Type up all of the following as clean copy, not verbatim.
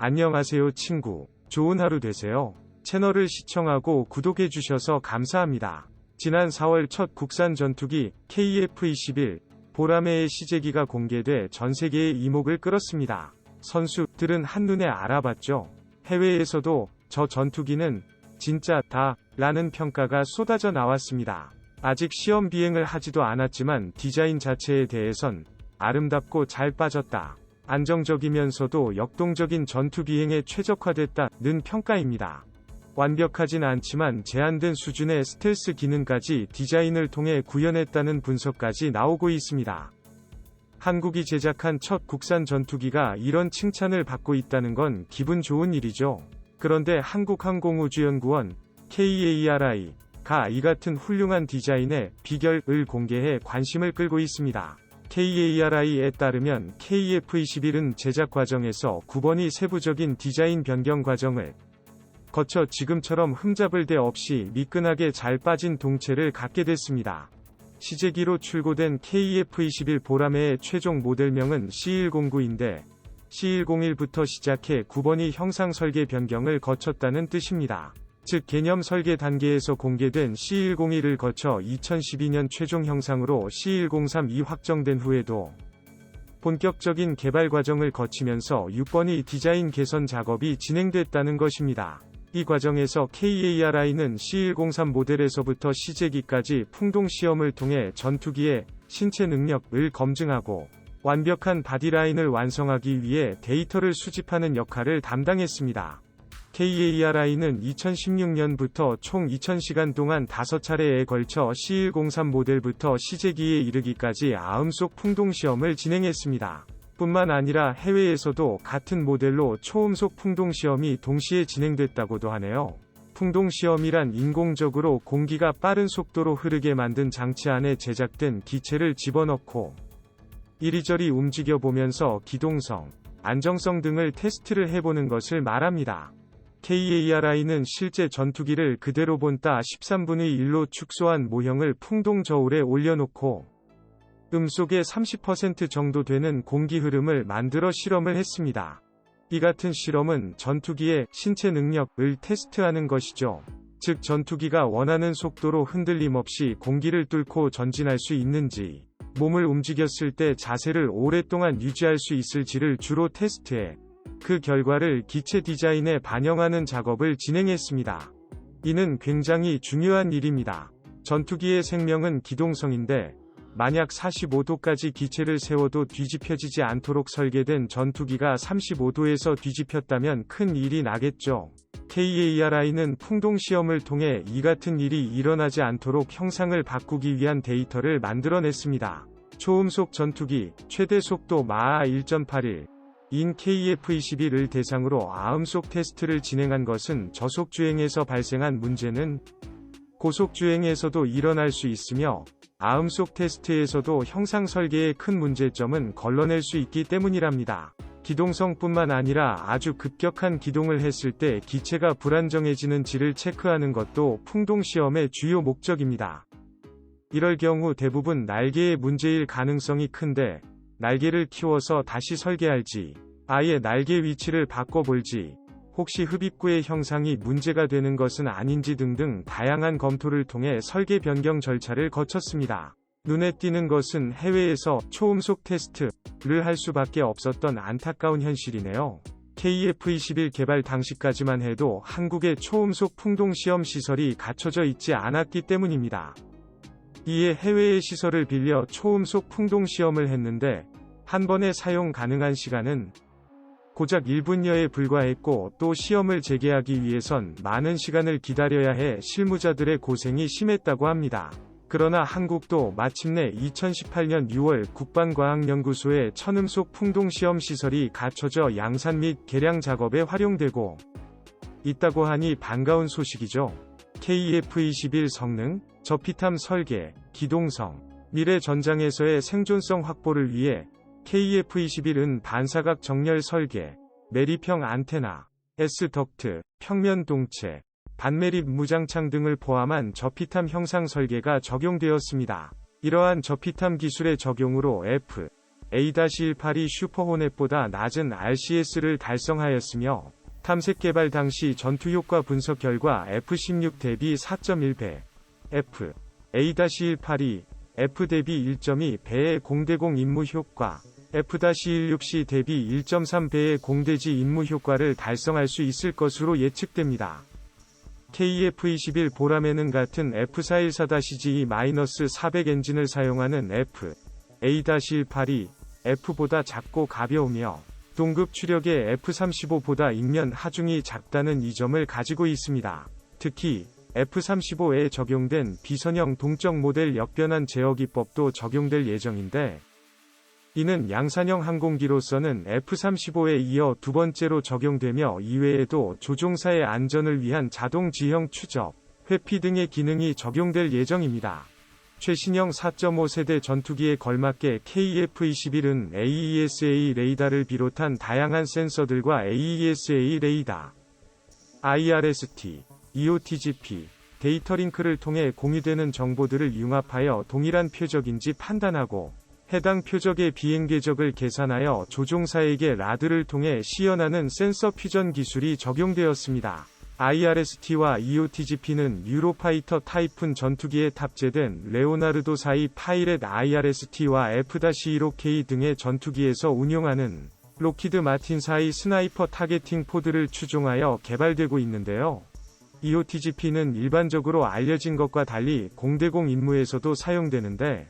안녕하세요 친구. 좋은 하루 되세요. 채널을 시청하고 구독해주셔서 감사합니다. 지난 4월 첫 국산 전투기 KF-21 보라매의 시제기가 공개돼 전세계의 이목을 끌었습니다. 선수들은 한눈에 알아봤죠. 해외에서도 저 전투기는 진짜 다 라는 평가가 쏟아져 나왔습니다. 아직 시험 비행을 하지도 않았지만 디자인 자체에 대해선 아름답고 잘 빠졌다. 안정적이면서도 역동적인 전투 비행에 최적화됐다는 평가입니다. 완벽하진 않지만 제한된 수준의 스텔스 기능까지 디자인을 통해 구현했다는 분석까지 나오고 있습니다. 한국이 제작한 첫 국산 전투기가 이런 칭찬을 받고 있다는 건 기분 좋은 일이죠. 그런데 한국항공우주연구원 KARI가 이 같은 훌륭한 디자인의 비결을 공개해 관심을 끌고 있습니다. KARI에 따르면 KF-21은 제작 과정에서 9번이 세부적인 디자인 변경 과정을 거쳐 지금처럼 흠잡을 데 없이 미끈하게 잘 빠진 동체를 갖게 됐습니다. 시제기로 출고된 KF-21 보라매의 최종 모델명은 C1009인데 C101부터 시작해 9번이 형상 설계 변경을 거쳤다는 뜻입니다. 즉 개념 설계 단계에서 공개된 C101을 거쳐 2012년 최종 형상으로 C1032 확정된 후에도 본격적인 개발 과정을 거치면서 6번이 디자인 개선 작업이 진행됐다는 것입니다. 이 과정에서 KARI는 C103 모델에서부터 시제기까지 풍동 시험을 통해 전투기의 신체 능력을 검증하고 완벽한 바디라인을 완성하기 위해 데이터를 수집하는 역할을 담당했습니다. KARI는 2016년부터 총 2000시간 동안 5차례에 걸쳐 C103 모델부터 시제기에 이르기까지 90속 풍동 시험을 진행했습니다. 뿐만 아니라 해외에서도 같은 모델로 초음속 풍동 시험이 동시에 진행됐다고도 하네요. 풍동 시험이란 인공적으로 공기가 빠른 속도로 흐르게 만든 장치 안에 제작된 기체를 집어넣고 이리저리 움직여 보면서 기동성, 안정성 등을 테스트를 해보는 것을 말합니다. KARI는 실제 전투기를 그대로 본따 13분의 1로 축소한 모형을 풍동 저울에 올려놓고 음속의 30% 정도 되는 공기 흐름을 만들어 실험을 했습니다. 이 같은 실험은 전투기의 신체 능력을 테스트하는 것이죠. 즉 전투기가 원하는 속도로 흔들림 없이 공기를 뚫고 전진할 수 있는지, 몸을 움직였을 때 자세를 오랫동안 유지할 수 있을지를 주로 테스트해 그 결과를 기체 디자인에 반영하는 작업을 진행했습니다. 이는 굉장히 중요한 일입니다. 전투기의 생명은 기동성인데 만약 45도까지 기체를 세워도 뒤집혀지지 않도록 설계된 전투기가 35도에서 뒤집혔다면 큰 일이 나겠죠. KARI는 풍동 시험을 통해 이 같은 일이 일어나지 않도록 형상을 바꾸기 위한 데이터를 만들어냈습니다. 초음속 전투기, 최대 속도 마하 1.81 인 KF-21을 대상으로 90속 테스트를 진행한 것은 저속주행에서 발생한 문제는 고속주행에서도 일어날 수 있으며 90속 테스트에서도 형상 설계의 큰 문제점은 걸러낼 수 있기 때문이랍니다. 기동성뿐만 아니라 아주 급격한 기동을 했을 때 기체가 불안정해지는지를 체크하는 것도 풍동 시험의 주요 목적입니다. 이럴 경우 대부분 날개의 문제일 가능성이 큰데 날개를 키워서 다시 설계할지, 아예 날개 위치를 바꿔볼지, 혹시 흡입구의 형상이 문제가 되는 것은 아닌지 등등 다양한 검토를 통해 설계 변경 절차를 거쳤습니다. 눈에 띄는 것은 해외에서 초음속 테스트를 할 수밖에 없었던 안타까운 현실이네요. KF-21 개발 당시까지만 해도 한국의 초음속 풍동 시험 시설이 갖춰져 있지 않았기 때문입니다. 이에 해외의 시설을 빌려 초음속 풍동 시험을 했는데 한 번에 사용 가능한 시간은 고작 1분여에 불과했고 또 시험을 재개하기 위해선 많은 시간을 기다려야 해 실무자들의 고생이 심했다고 합니다. 그러나 한국도 마침내 2018년 6월 국방과학연구소의 천음속 풍동 시험 시설이 갖춰져 양산 및 개량 작업에 활용되고 있다고 하니 반가운 소식이죠. KF-21 성능, 저피탐 설계, 기동성, 미래 전장에서의 생존성 확보를 위해 KF-21은 반사각 정렬 설계, 매립형 안테나, S-덕트, 평면 동체, 반매립 무장창 등을 포함한 저피탐 형상 설계가 적용되었습니다. 이러한 저피탐 기술의 적용으로 A-182 슈퍼호넷보다 낮은 RCS를 달성하였으며 탐색 개발 당시 전투 효과 분석 결과 F-16 대비 4.1배, F, A-182, F 대비 1.2배의 공대공 임무 효과, F-16C 대비 1.3배의 공대지 임무 효과를 달성할 수 있을 것으로 예측됩니다. KF-21 보라매는 같은 F414-GE-400 엔진을 사용하는 F, A-182, F보다 작고 가벼우며 동급 추력의 F-35보다 인면 하중이 작다는 이점을 가지고 있습니다. 특히 F-35에 적용된 비선형 동적 모델 역변환 제어 기법도 적용될 예정인데 이는 양산형 항공기로서는 F-35에 이어 두 번째로 적용되며 이외에도 조종사의 안전을 위한 자동 지형 추적, 회피 등의 기능이 적용될 예정입니다. 최신형 4.5세대 전투기에 걸맞게 KF-21은 AESA 레이더를 비롯한 다양한 센서들과 AESA 레이더, IRST, EOTGP, 데이터 링크를 통해 공유되는 정보들을 융합하여 동일한 표적인지 판단하고 해당 표적의 비행 궤적을 계산하여 조종사에게 라드를 통해 시연하는 센서 퓨전 기술이 적용되었습니다. IRST와 EOTGP는 유로파이터 타이푼 전투기에 탑재된 레오나르도 4이 파이렛 IRST와 F-15K 등의 전투기에서 운용하는 로키드 마틴 4의 스나이퍼 타겟팅 포드를 추종하여 개발되고 있는데요. EOTGP는 일반적으로 알려진 것과 달리 공대공 임무에서도 사용되는데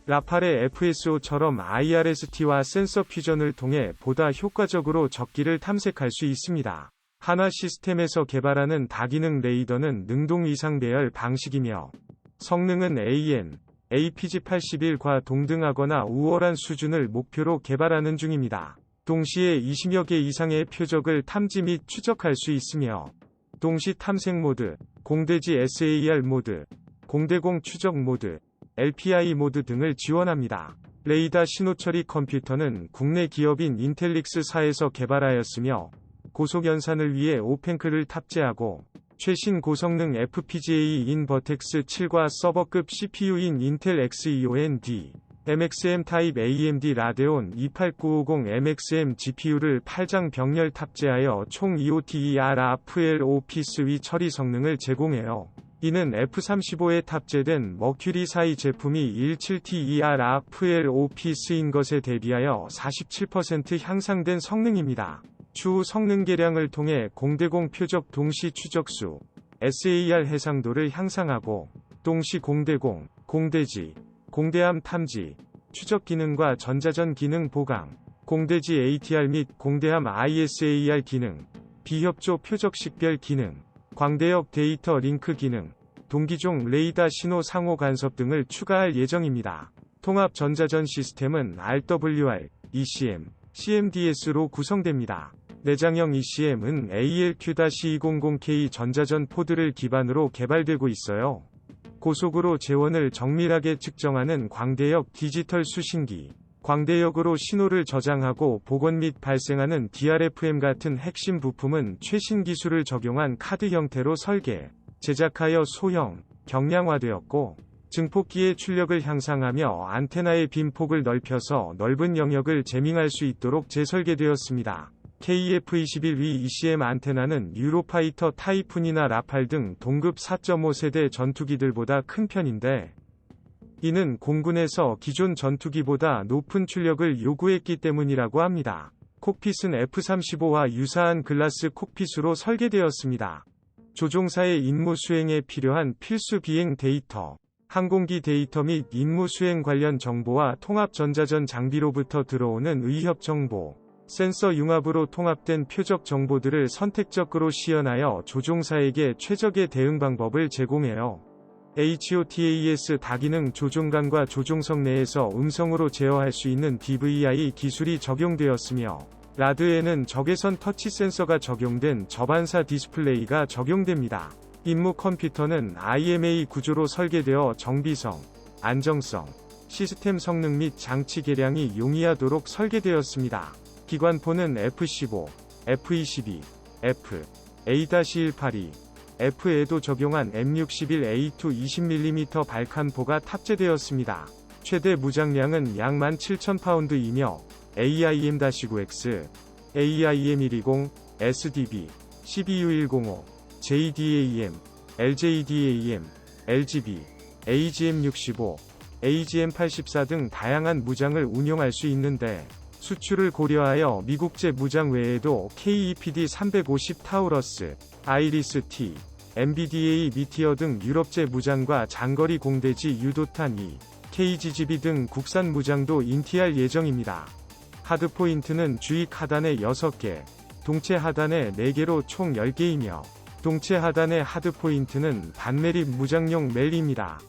라팔의 FSO처럼 IRST와 센서 퓨전을 통해 보다 효과적으로 적기를 탐색할 수 있습니다. 한화 시스템에서 개발하는 다기능 레이더는 능동 위상 배열 방식이며 성능은 AN, APG-81과 동등하거나 우월한 수준을 목표로 개발하는 중입니다. 동시에 20여 개 이상의 표적을 탐지 및 추적할 수 있으며 동시 탐색 모드, 공대지 SAR 모드, 공대공 추적 모드, LPI 모드 등을 지원합니다. 레이더 신호처리 컴퓨터는 국내 기업인 인텔릭스사에서 개발하였으며 고속 연산을 위해 오펜크를 탑재하고 최신 고성능 FPGA-인 버텍스 7과 서버급 CPU인 인텔 Xeon-D, MXM 타입 AMD 라데온 28950 MXM GPU를 8장 병렬 탑재하여 총 EOTERFLOP 스위 처리 성능을 제공해요. 이는 F-35에 탑재된 머큐리 4의 제품이 17TERFLOPS인 것에 대비하여 47% 향상된 성능입니다. 추후 성능 개량을 통해 공대공 표적 동시 추적수, SAR 해상도를 향상하고 동시 공대공, 공대지, 공대함 탐지, 추적 기능과 전자전 기능 보강, 공대지 ATR 및 공대함 ISAR 기능, 비협조 표적 식별 기능, 광대역 데이터 링크 기능, 동기종 레이더 신호 상호 간섭 등을 추가할 예정입니다. 통합 전자전 시스템은 RWR, ECM, CMDS로 구성됩니다. 내장형 ECM은 ALQ-200K 전자전 포드를 기반으로 개발되고 있어요. 고속으로 재원을 정밀하게 측정하는 광대역 디지털 수신기, 광대역으로 신호를 저장하고 복원 및 발생하는 DRFM 같은 핵심 부품은 최신 기술을 적용한 카드 형태로 설계, 제작하여 소형, 경량화되었고 증폭기의 출력을 향상하며 안테나의 빔폭을 넓혀서 넓은 영역을 재밍할 수 있도록 재설계되었습니다. KF-21위 ECM 안테나는 유로파이터 타이푼이나 라팔 등 동급 4.5세대 전투기들보다 큰 편인데 이는 공군에서 기존 전투기보다 높은 출력을 요구했기 때문이라고 합니다. 콕핏은 F-35와 유사한 글라스 콕핏으로 설계되었습니다. 조종사의 임무 수행에 필요한 필수 비행 데이터, 항공기 데이터 및 임무 수행 관련 정보와 통합 전자전 장비로부터 들어오는 의협 정보, 센서 융합으로 통합된 표적 정보들을 선택적으로 시연하여 조종사에게 최적의 대응 방법을 제공해요. HOTAS 다기능 조종관과 조종석 내에서 음성으로 제어할 수 있는 DVI 기술이 적용되었으며 라드에는 적외선 터치 센서가 적용된 저반사 디스플레이가 적용됩니다. 임무 컴퓨터는 IMA 구조로 설계되어 정비성, 안정성, 시스템 성능 및 장치 개량이 용이하도록 설계되었습니다. 기관포는 F-15, F-22, F, A-182, F에도 적용한 M61A2 20mm 발칸포가 탑재되었습니다. 최대 무장량은 약 17,000파운드이며 AIM-9X, AIM-120, SDB, CBU-105, JDAM, LJDAM, LGB, AGM-65, AGM-84 등 다양한 무장을 운용할 수 있는데, 수출을 고려하여 미국제 무장 외에도 KEPD-350 타우러스, 아이리스-T, MBDA 미티어 등 유럽제 무장과 장거리 공대지 유도탄 2, KGGB 등 국산 무장도 인티할 예정입니다. 하드포인트는 주익 하단에 6개, 동체 하단에 4개로 총 10개이며, 동체 하단의 하드포인트는 반매립 무장용 멜입니다.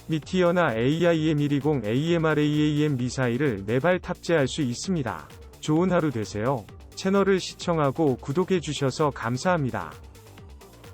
미티어나 AIM-120 AMRAAM 미사일을 4발 탑재할 수 있습니다. 좋은 하루 되세요. 채널을 시청하고 구독해주셔서 감사합니다.